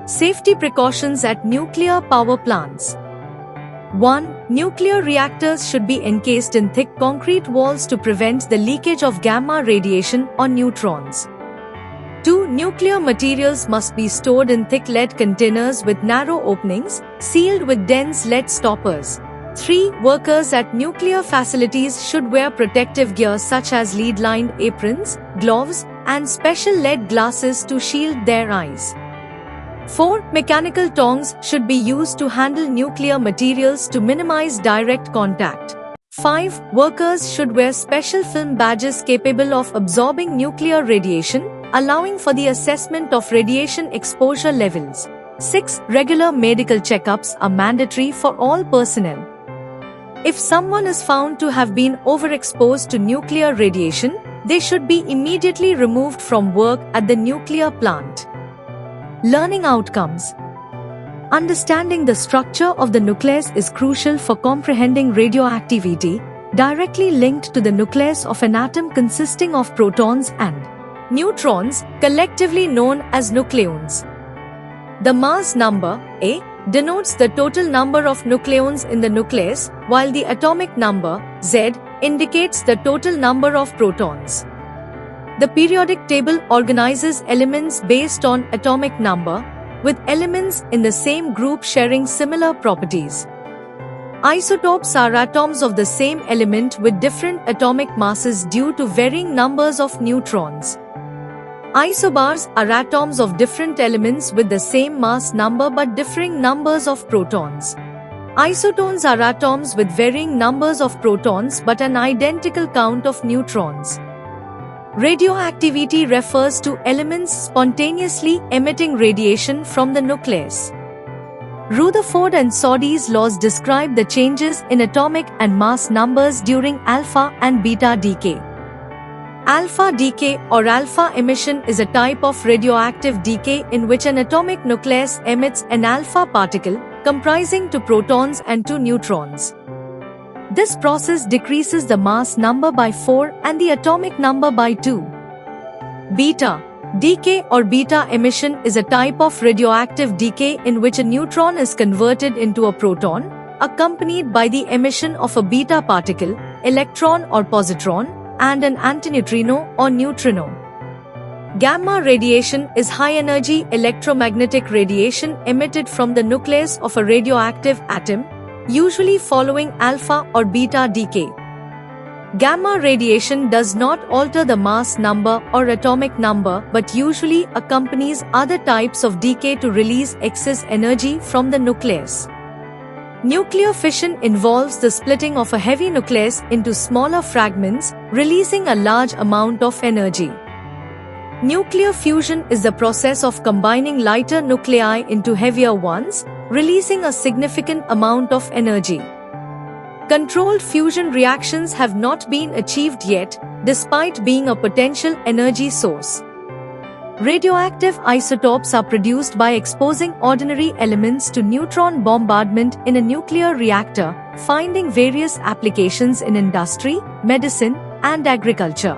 Safety precautions at nuclear power plants. 1. Nuclear reactors should be encased in thick concrete walls to prevent the leakage of gamma radiation or neutrons. 2. Nuclear materials must be stored in thick lead containers with narrow openings, sealed with dense lead stoppers. 3. Workers at nuclear facilities should wear protective gear such as lead-lined aprons, gloves, and special lead glasses to shield their eyes. 4. Mechanical tongs should be used to handle nuclear materials to minimize direct contact. 5. Workers should wear special film badges capable of absorbing nuclear radiation, allowing for the assessment of radiation exposure levels. 6. Regular medical checkups are mandatory for all personnel. If someone is found to have been overexposed to nuclear radiation, they should be immediately removed from work at the nuclear plant. Learning outcomes. Understanding the structure of the nucleus is crucial for comprehending radioactivity, directly linked to the nucleus of an atom consisting of protons and neutrons, collectively known as nucleons. The mass number, A, denotes the total number of nucleons in the nucleus, while the atomic number, Z, indicates the total number of protons. The periodic table organizes elements based on atomic number, with elements in the same group sharing similar properties. Isotopes are atoms of the same element with different atomic masses due to varying numbers of neutrons. Isobars are atoms of different elements with the same mass number but differing numbers of protons. Isotones are atoms with varying numbers of protons but an identical count of neutrons. Radioactivity refers to elements spontaneously emitting radiation from the nucleus. Rutherford and Soddy's laws describe the changes in atomic and mass numbers during alpha and beta decay. Alpha decay or alpha emission is a type of radioactive decay in which an atomic nucleus emits an alpha particle, comprising 2 protons and 2 neutrons. This process decreases the mass number by 4 and the atomic number by 2. Beta decay or beta emission is a type of radioactive decay in which a neutron is converted into a proton, accompanied by the emission of a beta particle, electron or positron, and an antineutrino or neutrino. Gamma radiation is high-energy electromagnetic radiation emitted from the nucleus of a radioactive atom, usually following alpha or beta decay. Gamma radiation does not alter the mass number or atomic number but usually accompanies other types of decay to release excess energy from the nucleus. Nuclear fission involves the splitting of a heavy nucleus into smaller fragments, releasing a large amount of energy. Nuclear fusion is the process of combining lighter nuclei into heavier ones, releasing a significant amount of energy. Controlled fusion reactions have not been achieved yet, despite being a potential energy source. Radioactive isotopes are produced by exposing ordinary elements to neutron bombardment in a nuclear reactor, finding various applications in industry, medicine, and agriculture.